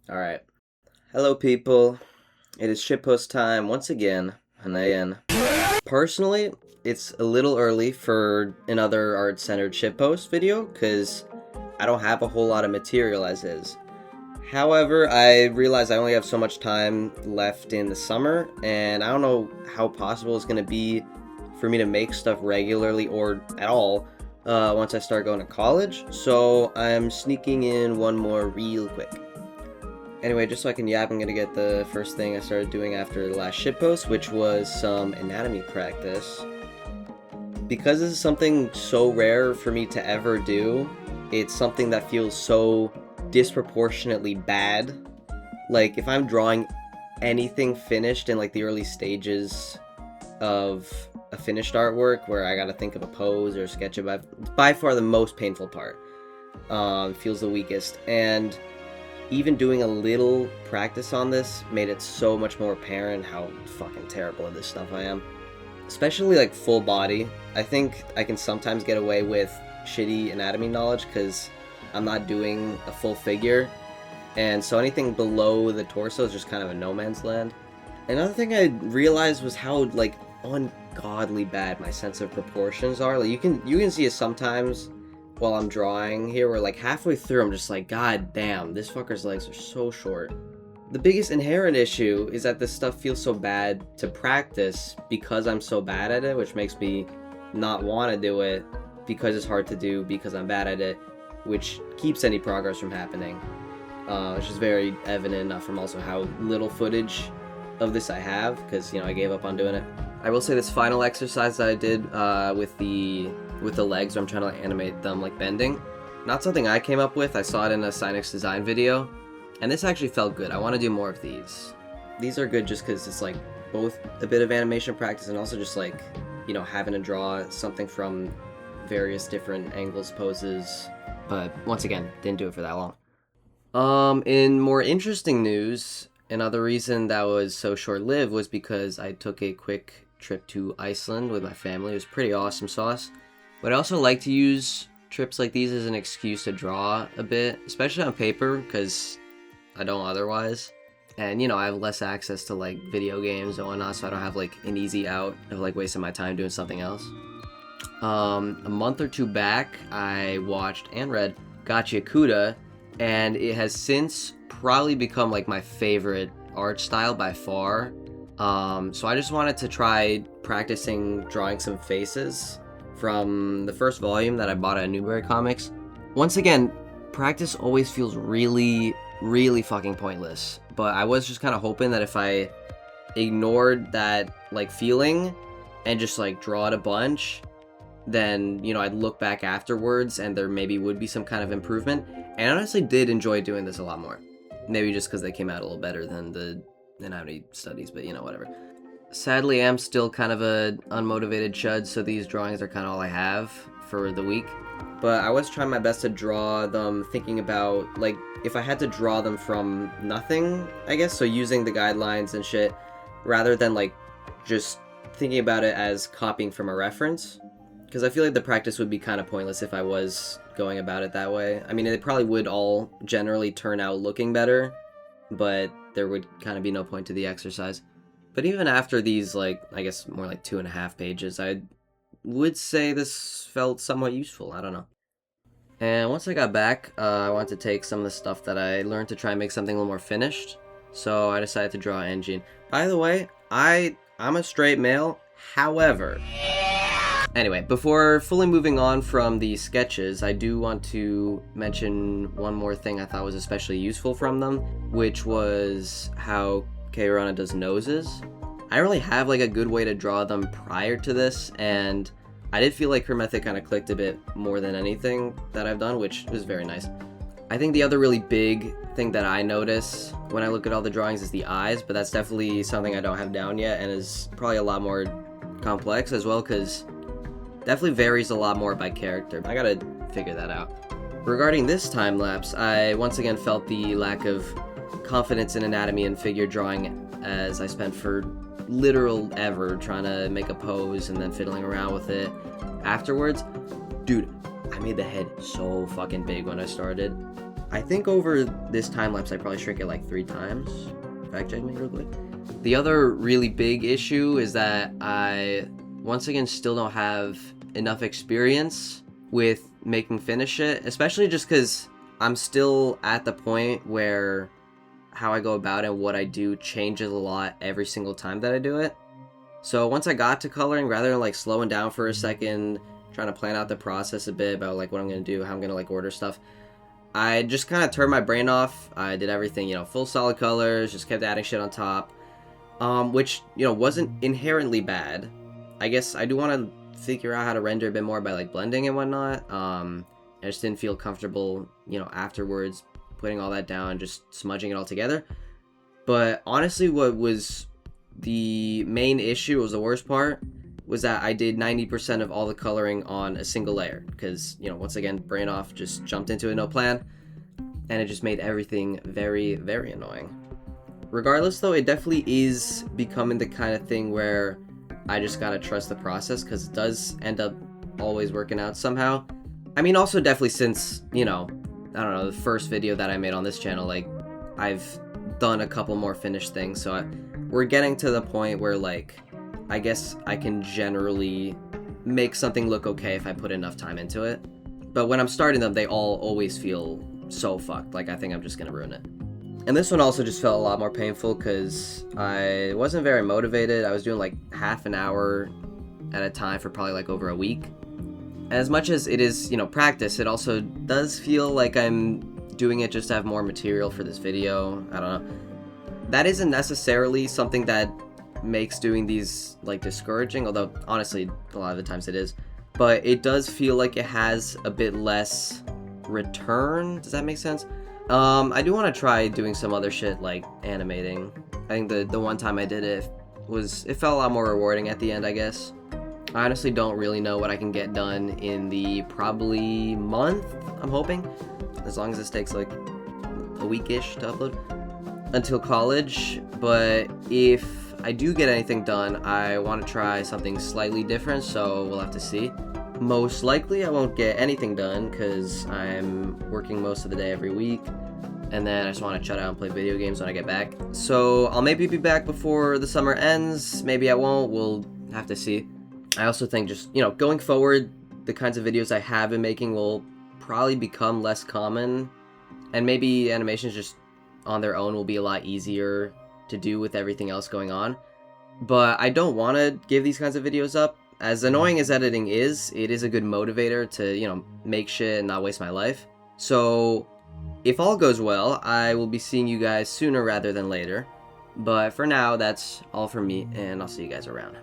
Alright. Hello, people. It is shitpost time once again. Personally, it's a little early for another art-centered shitpost video, because I don't have a whole lot of material as is. However, I realize I only have so much time left in the summer, and I don't know how possible it's going to be for me to make stuff regularly or at all once I start going to college, so I'm sneaking in one more real quick. Anyway, just so I can yap, I'm gonna get the first thing I started doing after the last shitpost, which was some anatomy practice. Because this is something so rare for me to ever do, it's something that feels so disproportionately bad. Like, if I'm drawing anything finished in, like, the early stages of a finished artwork, where I gotta think of a pose or sketch it, by far the most painful part. Feels the weakest, and even doing a little practice on this made it so much more apparent how fucking terrible at this stuff I am. Especially, like, full body. I think I can sometimes get away with shitty anatomy knowledge because I'm not doing a full figure, and so anything below the torso is just kind of a no man's land. Another thing I realized was how, like, ungodly bad my sense of proportions are. Like, you can see it sometimes while I'm drawing here, where, like, halfway through I'm just like, god damn, this fucker's legs are so short. The biggest inherent issue is that this stuff feels so bad to practice because I'm so bad at it, which makes me not want to do it because it's hard to do because I'm bad at it, which keeps any progress from happening. Which is very evident from also how little footage of this I have, because, you know, I gave up on doing it. I will say this final exercise that I did with the legs, where I'm trying to, like, animate them like bending, not something I came up with. I saw it in a Sinex design video, and this actually felt good. I want to do more of these. These are good just because it's, like, both a bit of animation practice and also just, like, you know, having to draw something from various different angles, poses. But once again, didn't do it for that long. In more interesting news, another reason that was so short-lived was because I took a quick trip to Iceland with my family. It was pretty awesome sauce. But I also like to use trips like these as an excuse to draw a bit, especially on paper, because I don't otherwise. And, you know, I have less access to, like, video games and whatnot, so I don't have, like, an easy out of, like, wasting my time doing something else. A month or two back, I watched and read Gotcha Kuda, and it has since probably become, like, my favorite art style by far. So I just wanted to try practicing drawing some faces from the first volume that I bought at Newberry Comics. Once again, practice always feels really, really fucking pointless, but I was just kind of hoping that if I ignored that, like, feeling and just, like, draw it a bunch, then, you know, I'd look back afterwards and there maybe would be some kind of improvement. And I honestly did enjoy doing this a lot more. Maybe just because they came out a little better than the anatomy studies, but, you know, whatever. Sadly, I'm still kind of a unmotivated chud, so these drawings are kind of all I have for the week. But I was trying my best to draw them thinking about, like, if I had to draw them from nothing, I guess, so using the guidelines and shit, rather than, like, just thinking about it as copying from a reference. Because I feel like the practice would be kind of pointless if I was going about it that way. I mean, they probably would all generally turn out looking better, but there would kind of be no point to the exercise. But even after these, like, I guess more like 2.5 pages, I would say this felt somewhat useful. I don't know. And once I got back, I wanted to take some of the stuff that I learned to try and make something a little more finished. So I decided to draw Engine. By the way, I'm a straight male. However, anyway, before fully moving on from the sketches, I do want to mention one more thing I thought was especially useful from them, which was how Keirana does noses. I don't really have, like, a good way to draw them prior to this, and I did feel like her method kind of clicked a bit more than anything that I've done, which was very nice. I think the other really big thing that I notice when I look at all the drawings is the eyes, but that's definitely something I don't have down yet, and is probably a lot more complex as well, because definitely varies a lot more by character. I gotta figure that out. Regarding this time lapse, I once again felt the lack of confidence in anatomy and figure drawing, as I spent for literal ever trying to make a pose and then fiddling around with it afterwards. Dude, I made the head so fucking big when I started. I think over this time lapse I probably shrink it like 3 times. Fact check me real quick. The other really big issue is that I, once again, still don't have enough experience with making finish shit, especially just because I'm still at the point where how I go about it and what I do changes a lot every single time that I do it. So once I got to coloring, rather than like slowing down for a second, trying to plan out the process a bit about like what I'm going to do, how I'm going to like order stuff, I just kind of turned my brain off. I did everything, full solid colors, just kept adding shit on top, which, wasn't inherently bad. I guess I do want to figure out how to render a bit more by like blending and whatnot. I just didn't feel comfortable, afterwards putting all that down, just smudging it all together. But honestly, what was the main issue, was the worst part, was that I did 90% of all the coloring on a single layer. Because, once again, brain off, just jumped into it, no plan. And it just made everything very, very annoying. Regardless, though, it definitely is becoming the kind of thing where I just gotta trust the process, because it does end up always working out somehow. I mean, also definitely since, I don't know, the first video that I made on this channel, like, I've done a couple more finished things, so we're getting to the point where, like, I guess I can generally make something look okay if I put enough time into it. But when I'm starting them, they all always feel so fucked, like I think I'm just gonna ruin it. And this one also just felt a lot more painful because I wasn't very motivated. I was doing like half an hour at a time for probably like over a week. As much as it is, practice, it also does feel like I'm doing it just to have more material for this video. I don't know. That isn't necessarily something that makes doing these like discouraging, although honestly a lot of the times it is. But it does feel like it has a bit less return. Does that make sense? I do want to try doing some other shit like animating. I think the one time I did it felt a lot more rewarding at the end, I guess. I honestly don't really know what I can get done in the probably month, I'm hoping. As long as this takes like a week-ish to upload until college. But if I do get anything done, I want to try something slightly different, so we'll have to see. Most likely I won't get anything done because I'm working most of the day every week, and then I just want to shut out and play video games when I get back. So I'll maybe be back before the summer ends, maybe I won't, we'll have to see. I also think just, going forward, the kinds of videos I have been making will probably become less common, and maybe animations just on their own will be a lot easier to do with everything else going on. But I don't want to give these kinds of videos up. As annoying as editing is, it is a good motivator to, make shit and not waste my life. So if all goes well, I will be seeing you guys sooner rather than later. But for now, that's all from me, and I'll see you guys around.